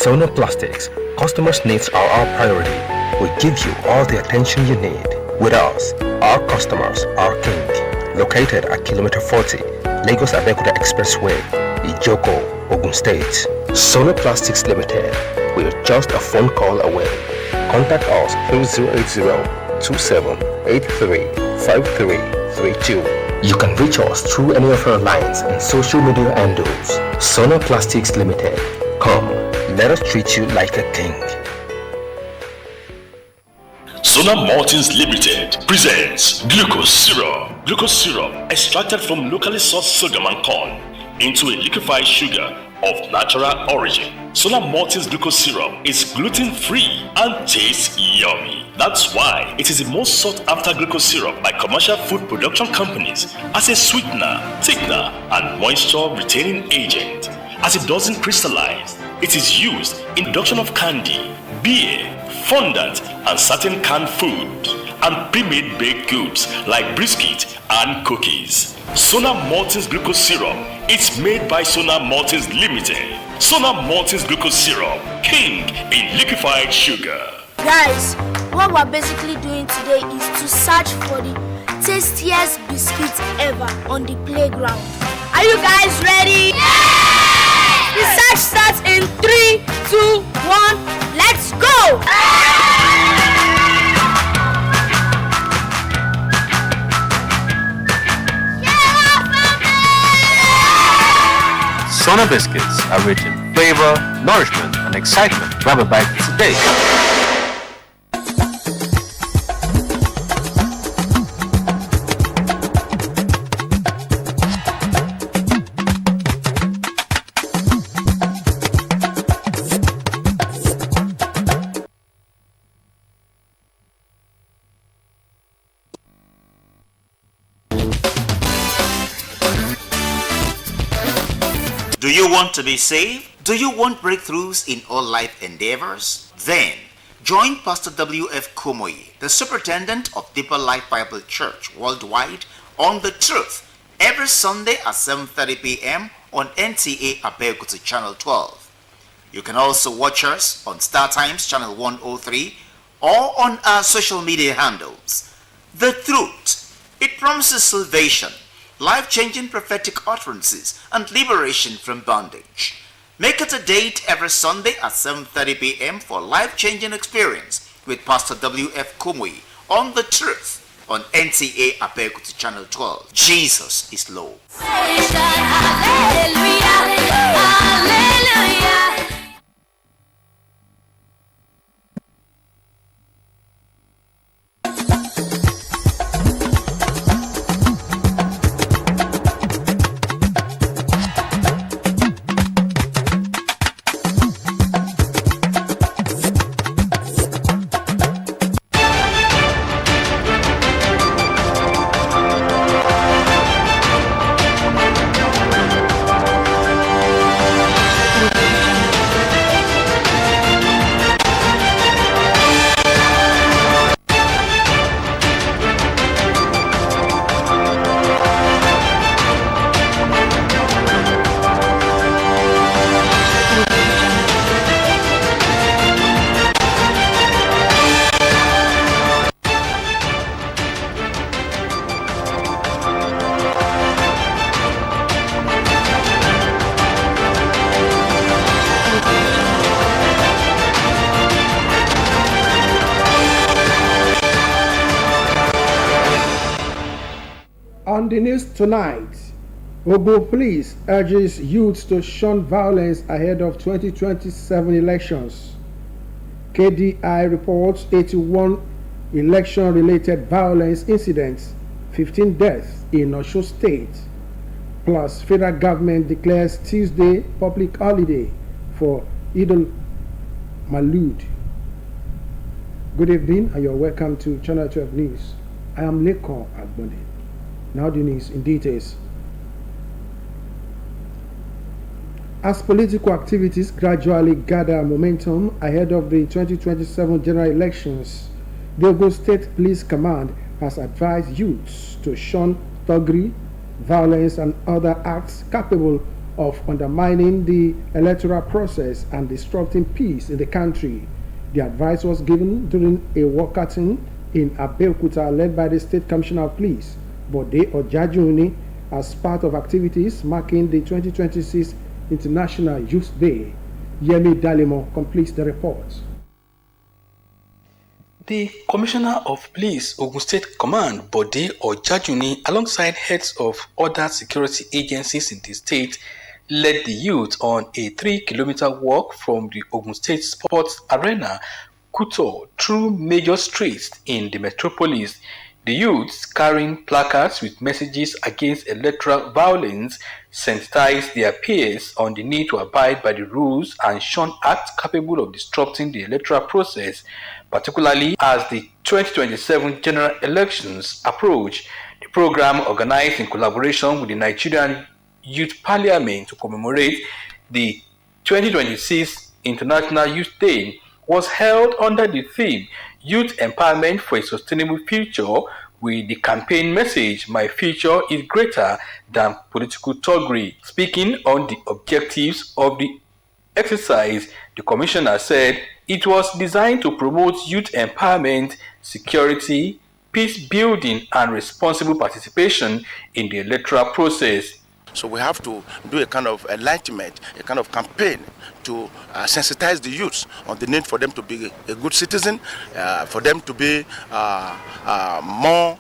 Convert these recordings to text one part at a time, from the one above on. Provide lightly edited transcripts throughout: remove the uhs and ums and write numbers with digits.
Sona Plastics, customers' needs are our priority. We give you all the attention you need. With us, our customers are king. Located at kilometer 40, Lagos Abeokuta Expressway, Ijoko, Ogun State. Sona Plastics Limited, we're just a phone call away. Contact us through 080-2783-5332. You can reach us through any of our lines and social media handles. Sona Plastics Limited. Come, let us treat you like a king. Sona Maltings Limited presents glucose syrup. Glucose syrup extracted from locally sourced sorghum and corn into a liquefied sugar of natural origin. Sona Maltings glucose syrup is gluten-free and tastes yummy. That's why it is the most sought after glucose syrup by commercial food production companies as a sweetener, thickener, and moisture retaining agent. As it doesn't crystallize, it is used in production of candy, beer, fondant, and certain canned food, and pre-made baked goods like biscuit and cookies. Sona Maltings glucose syrup is made by Sona Maltings Limited. Sona Maltings glucose syrup, king in liquefied sugar. Guys, what we're basically doing today is to search for the tastiest biscuits ever on the playground. Are you guys ready? Yeah! The search starts in 3, 2, 1, let's go! Sona biscuits are rich in flavor, nourishment, and excitement. Grab a bite today. Do you want to be saved? Do you want breakthroughs in all life endeavors? Then, join Pastor W.F. Kumoyi, the Superintendent of Deeper Life Bible Church worldwide, on The Truth every Sunday at 7:30 p.m. on NTA Abeokuta Channel 12. You can also watch us on Star Times Channel 103 or on our social media handles. The Truth, it promises salvation, life-changing prophetic utterances, and liberation from bondage. Make it a date every Sunday at 7:30 p.m. for life-changing experience with Pastor W.F. Kumoyi on The Truth on NTA Abeokuta Channel 12. Jesus is Lord. On the news tonight, Ogun Police urges youths to shun violence ahead of 2027 elections. KDI reports 81 election-related violence incidents, 15 deaths in Osun State. Plus, federal government declares Tuesday public holiday for Eid al-Maulud. Good evening and you're welcome to Channel 12 News. I am Lekon Agbonde. Now the news in details. As political activities gradually gather momentum ahead of the 2027 general elections, the Ogun State Police Command has advised youths to shun thuggery, violence, and other acts capable of undermining the electoral process and disrupting peace in the country. The advice was given during a walkathon in Abeokuta led by the State Commissioner of Police, Bode Ojajuni, as part of activities marking the 2026 International Youth Day. Yemi Dalimo completes the report. The Commissioner of Police, Ogun State Command, Bode Ojajuni, alongside heads of other security agencies in the state, led the youth on a 3-kilometer walk from the Ogun State Sports Arena, Kuto, through major streets in the metropolis. The youths, carrying placards with messages against electoral violence, sensitized their peers on the need to abide by the rules and shun acts capable of disrupting the electoral process, particularly as the 2027 general elections approach. The program, organized in collaboration with the Nigerian Youth Parliament to commemorate the 2026 International Youth Day, was held under the theme Youth Empowerment for a Sustainable Future, with the campaign message, "My future is greater than political thuggery." Speaking on the objectives of the exercise, the Commissioner said it was designed to promote youth empowerment, security, peace building, and responsible participation in the electoral process. So we have to do a kind of enlightenment, a kind of campaign to sensitize the youths on the need for them to be a good citizen, for them to be more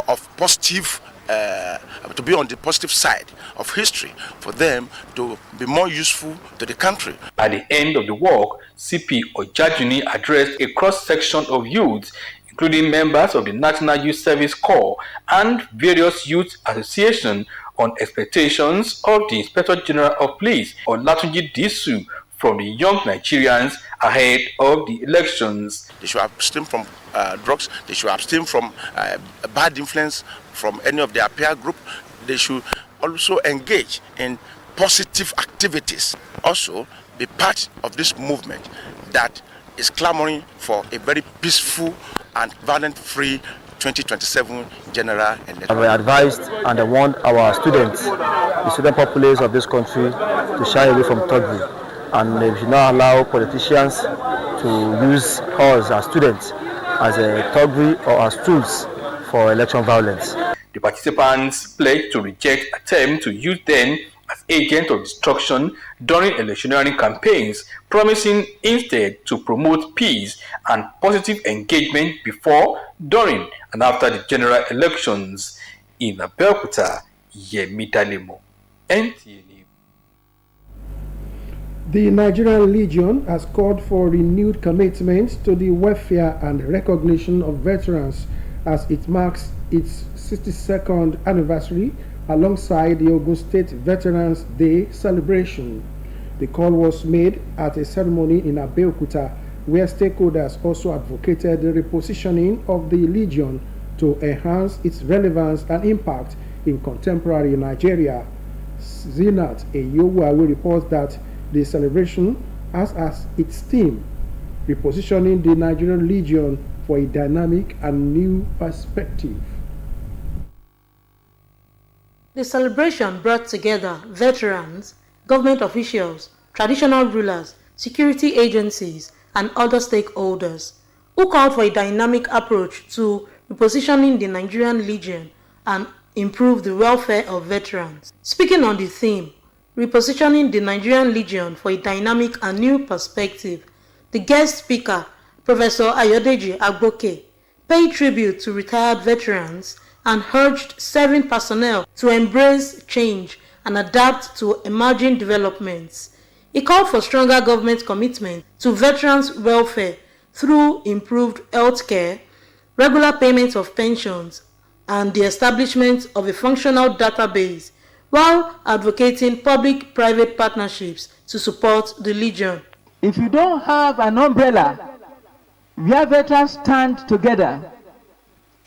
of positive, to be on the positive side of history, for them to be more useful to the country. At the end of the walk, CP Ojajuni addressed a cross-section of youths, including members of the National Youth Service Corps and various youth associations, on expectations of the Inspector General of Police, Olatunji Disu, from the young Nigerians ahead of the elections. They should abstain from drugs. They should abstain from bad influence from any of their peer group. They should also engage in positive activities. Also, be part of this movement that is clamoring for a very peaceful and violent-free 2027 general election. We advised and I warned our students, the student populace of this country, to shy away from thuggery, and we should not allow politicians to use us as students as a thuggery or as tools for election violence. The participants pledged to reject attempts to use them as agents of destruction during electioneering campaigns, promising instead to promote peace and positive engagement before, during, and after the general elections. In Abeokuta, Yemi Dalimo, NTA. The Nigerian Legion has called for renewed commitment to the welfare and recognition of veterans as it marks its 62nd anniversary alongside the Ogun State Veterans Day celebration. The call was made at a ceremony in Abeokuta where stakeholders also advocated the repositioning of the Legion to enhance its relevance and impact in contemporary Nigeria. Zinat Eyowawe reports that the celebration has as its theme repositioning the Nigerian Legion for a dynamic and new perspective. The celebration brought together veterans, government officials, traditional rulers, security agencies, and other stakeholders, who called for a dynamic approach to repositioning the Nigerian Legion and improve the welfare of veterans. Speaking on the theme, repositioning the Nigerian Legion for a dynamic and new perspective, the guest speaker, Professor Ayodeji Agboke, paid tribute to retired veterans and urged serving personnel to embrace change and adapt to emerging developments. He called for stronger government commitment to veterans' welfare through improved health care, regular payments of pensions, and the establishment of a functional database, while advocating public-private partnerships to support the Legion. If you don't have an umbrella where veterans stand together,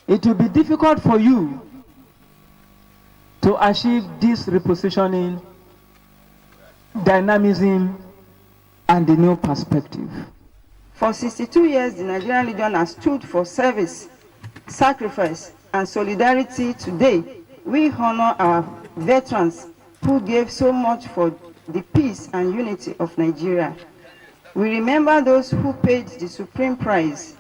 it will be difficult for you to achieve this repositioning, dynamism, and the new perspective. For 62 years, the Nigerian Legion has stood for service, sacrifice, and solidarity. Today, we honor our veterans who gave so much for the peace and unity of Nigeria. We remember those who paid the supreme price,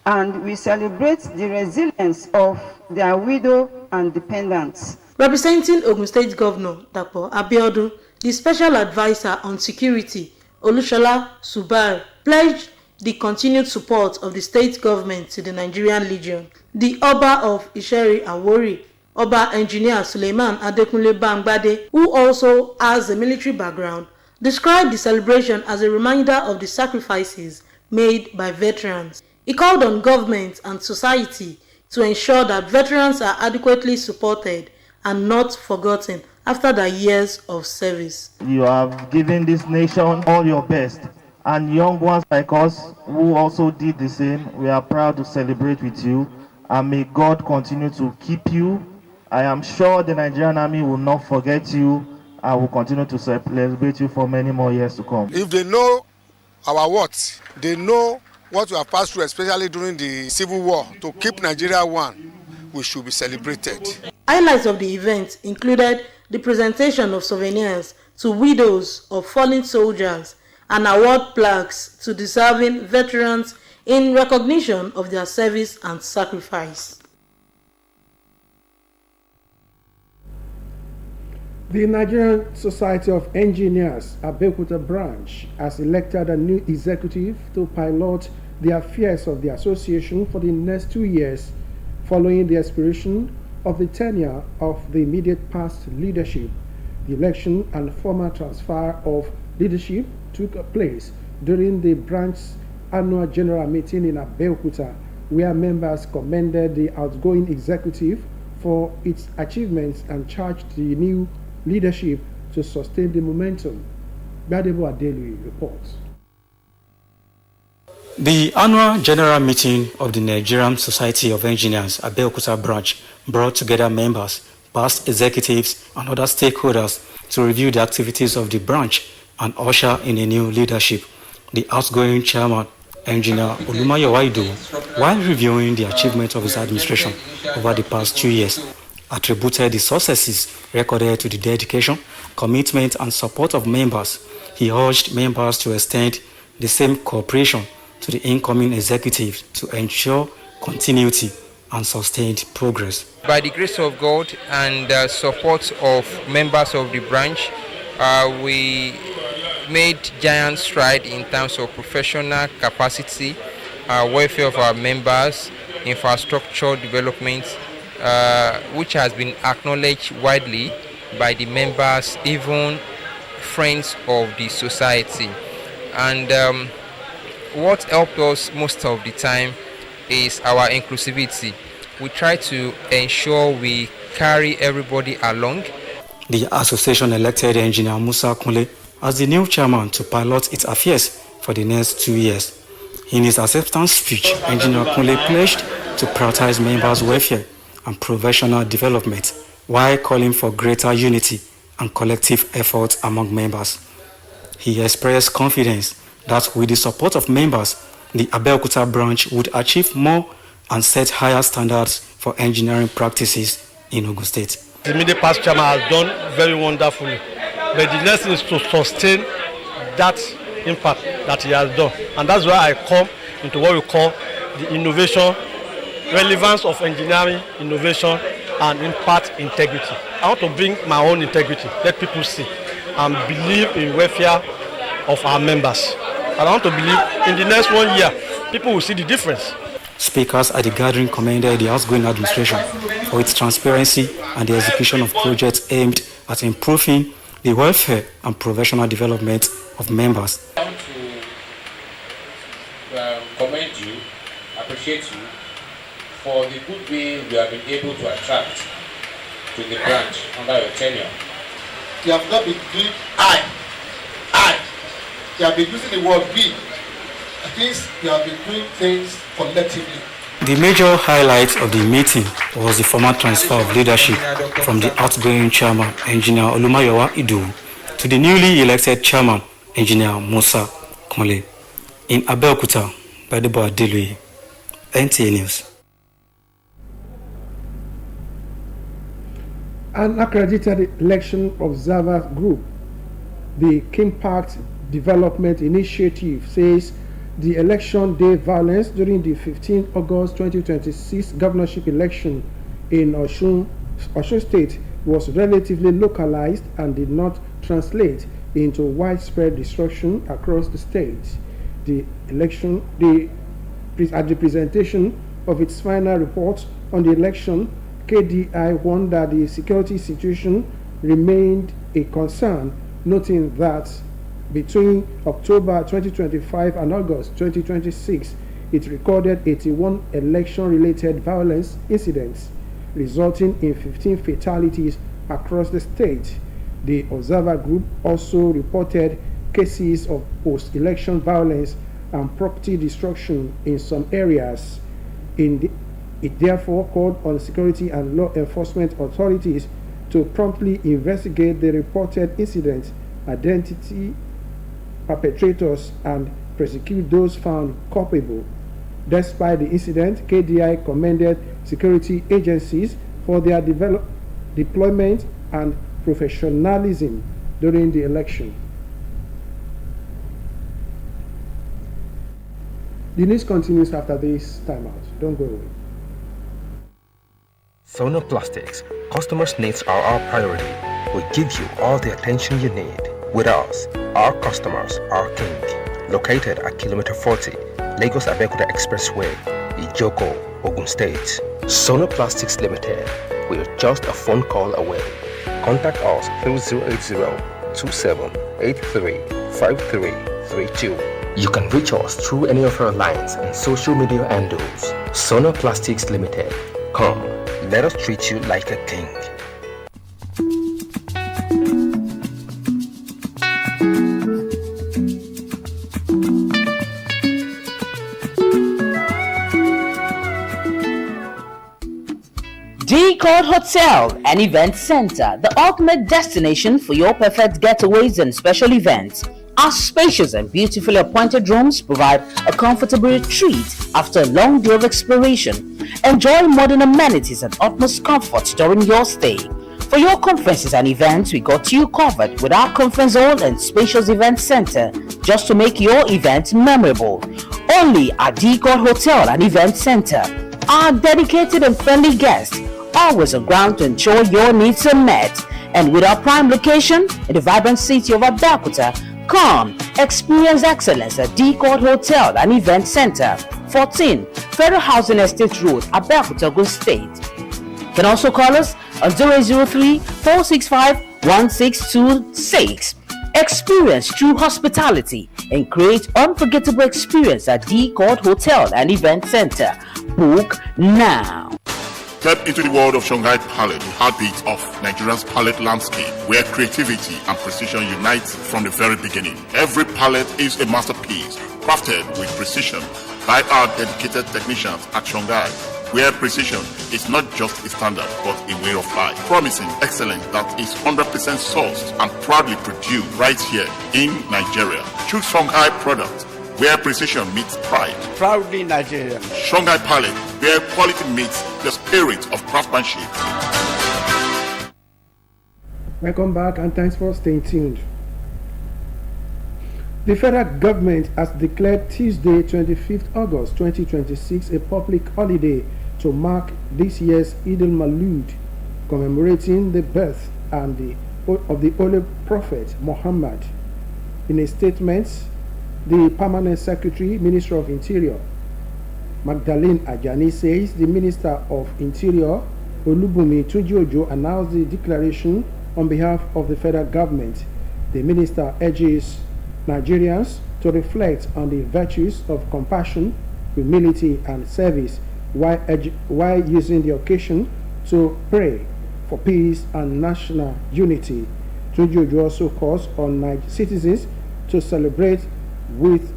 and we celebrate the resilience of their widow and dependents. Representing Ogun State Governor Dr. Abeokuta, the Special Advisor on Security, Olushola Subar, pledged the continued support of the state government to the Nigerian Legion. The Oba of Isheri Awori, Oba Engineer Suleiman Adekunle Bangbade, who also has a military background, described the celebration as a reminder of the sacrifices made by veterans. He called on government and society to ensure that veterans are adequately supported and not forgotten after their years of service. You have given this nation all your best, and young ones like us who also did the same, we are proud to celebrate with you, and may God continue to keep you. I am sure the Nigerian Army will not forget you. I will continue to celebrate you for many more years to come. If they know our worth, they know what we have passed through, especially during the Civil War, to keep Nigeria one, we should be celebrated. Highlights of the event included the presentation of souvenirs to widows of fallen soldiers and award plaques to deserving veterans in recognition of their service and sacrifice. The Nigerian Society of Engineers Abeokuta branch has elected a new executive to pilot the affairs of the association for the next 2 years following the expiration of the tenure of the immediate past leadership. The election and formal transfer of leadership took place during the branch's annual general meeting in Abeokuta, where members commended the outgoing executive for its achievements and charged the new leadership to sustain the momentum. Gbadebo Adelui reports. The annual general meeting of the Nigerian Society of Engineers Abeokuta branch brought together members, past executives, and other stakeholders to review the activities of the branch and usher in a new leadership. The outgoing chairman, Engineer Olumayowaidu, while reviewing the achievements of his administration over the past 2 years, attributed the successes recorded to the dedication, commitment, and support of members. He urged members to extend the same cooperation to the incoming executive to ensure continuity and sustained progress. By the grace of God and support of members of the branch, we made giant stride in terms of professional capacity, welfare of our members, infrastructure development, which has been acknowledged widely by the members, even friends of the society. And what helped us most of the time is our inclusivity. We try to ensure we carry everybody along. The association elected Engineer Musa Kunle as the new chairman to pilot its affairs for the next 2 years. In his acceptance speech, Engineer Kunle pledged to prioritize members' welfare and professional development while calling for greater unity and collective efforts among members. He expressed confidence that with the support of members, the Abeokuta branch would achieve more and set higher standards for engineering practices in Ogun State. The immediate past chairman has done very wonderfully, but the next is to sustain that impact that he has done, and that's why I come into what we call the innovation, relevance of engineering, innovation, and impact integrity. I want to bring my own integrity, let people see, and believe in welfare of our members. And I want to believe in the next 1 year, people will see the difference. Speakers at the gathering commended the outgoing administration for its transparency and the execution of projects aimed at improving the welfare and professional development of members. I want to commend you, appreciate you for the good way we have been able to attract to the branch under your tenure. You have not been doing I. You have been using the word we. At least you have been doing things collectively. The major highlight of the meeting was the formal transfer of leadership from the outgoing chairman, Engineer Olumayowaidu, to the newly elected chairman, Engineer Musa Kunle. In Abeokuta, Gbadebo Adelui, NTA News. An accredited election observer group, the Impact Development Initiative, says the election day violence during the 15 August 2026 governorship election in Osun State was relatively localized and did not translate into widespread destruction across the state. At the presentation of its final report on the election, KDI warned that the security situation remained a concern, noting that between October 2025 and August 2026, it recorded 81 election-related violence incidents, resulting in 15 fatalities across the state. The Observer Group also reported cases of post-election violence and property destruction in some areas. It therefore called on security and law enforcement authorities to promptly investigate the reported incidents, identify perpetrators, and prosecute those found culpable. Despite the incident, KDI commended security agencies for their deployment and professionalism during the election. The news continues after this timeout. Don't go away. Sonoplastics. Customers' needs are our priority. We give you all the attention you need. With us, our customers are king. Located at kilometer 40, Lagos Abeokuta Expressway, Ijoko, Ogun State. Sonoplastics Limited. We're just a phone call away. Contact us through 080-2783-5332. You can reach us through any of our lines and social media handles. Sonoplastics Limited. Come, let us treat you like a king. D-Court Hotel and Event Center, the ultimate destination for your perfect getaways and special events. Our spacious and beautifully appointed rooms provide a comfortable retreat after a long day of exploration. Enjoy modern amenities and utmost comfort during your stay. For your conferences and events, we got you covered with our conference hall and spacious event center just to make your event memorable. Only at D-Court Hotel and Event Center. Our dedicated and friendly guests always on ground to ensure your needs are met. And with our prime location in the vibrant city of Abeokuta, come experience excellence at D-Court Hotel and Event Center, 14 Federal Housing Estate Road, Abeokuta, Ogun State. You can also call us on 003-465-1626. Experience true hospitality and create unforgettable experience at D-Court Hotel and Event Center. Book now. Step into the world of Shanghai Palette, the heartbeat of Nigeria's palette landscape, where creativity and precision unite from the very beginning. Every palette is a masterpiece, crafted with precision by our dedicated technicians at Shanghai, where precision is not just a standard but a way of life. Promising excellence that is 100% sourced and proudly produced right here in Nigeria. Choose Shanghai products, where precision meets pride. Proudly Nigerian. Shanghai Palette, where quality meets the spirit of craftsmanship. Welcome back and thanks for staying tuned. The federal government has declared Tuesday, 25th August 2026 a public holiday to mark this year's Eid al-Maulud, commemorating the birth of the Holy Prophet Muhammad. In a statement, the Permanent Secretary, Minister of Interior, Magdalene Ajani, says the Minister of Interior, Olubunmi Tunji-Ojo, announced the declaration on behalf of the federal government. The minister urges Nigerians to reflect on the virtues of compassion, humility, and service while using the occasion to pray for peace and national unity. Tunji-Ojo also calls on citizens to celebrate with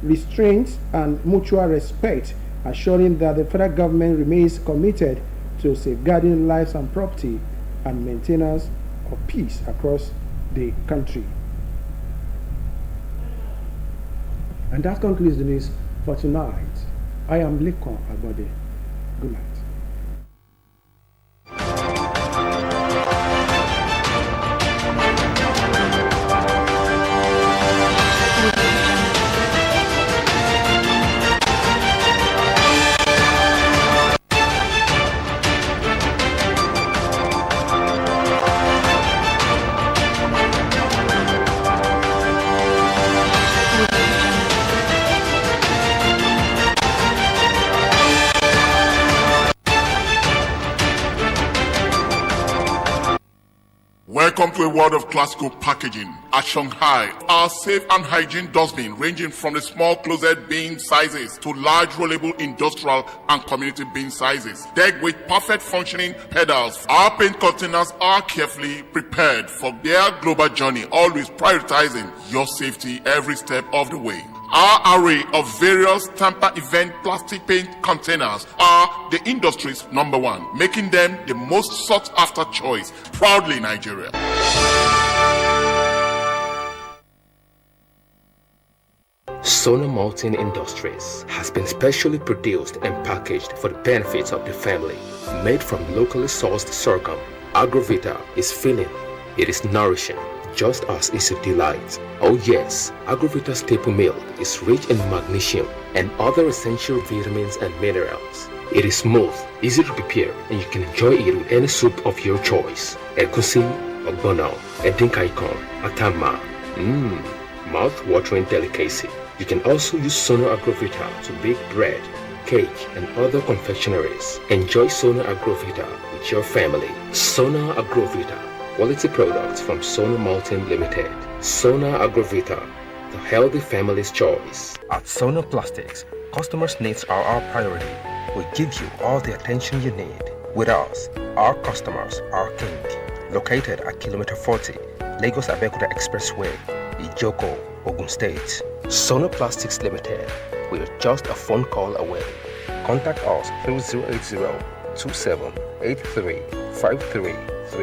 restraint and mutual respect, assuring that the federal government remains committed to safeguarding lives and property and maintenance of peace across the country. And that concludes the news for tonight. I am Lekon Agbode. Good night. Welcome to a world of classical packaging. At Shanghai, our safe and hygiene dustbin ranging from the small closet bin sizes to large rollable industrial and community bin sizes. Decked with perfect functioning pedals, our paint containers are carefully prepared for their global journey, always prioritizing your safety every step of the way. Our array of various Tampa event plastic paint containers are the industry's #1, making them the most sought after choice. Proudly Nigeria. Sona Malting Industries has been specially produced and packaged for the benefits of the family. Made from locally sourced sorghum, Agrovita is filling. It is nourishing, just as is a delight. Oh yes, Agrovita staple milk is rich in magnesium and other essential vitamins and minerals. It is smooth, easy to prepare, and you can enjoy it with any soup of your choice. Egusi, ogbono, edinkaikon, atama. Mouth-watering delicacy. You can also use Sona Agrovita to bake bread, cake, and other confectionaries. Enjoy Sona Agrovita with your family. Sona Agrovita, quality products from Sona Malting Limited. Sona Agrovita, the healthy family's choice. At Sona Plastics, customers' needs are our priority. We give you all the attention you need. With us, our customers are king. Located at kilometer 40, Lagos Abeokuta Expressway, Ijoko, Ogun State. Sona Plastics Limited. We are just a phone call away. Contact us through 080 2783 5333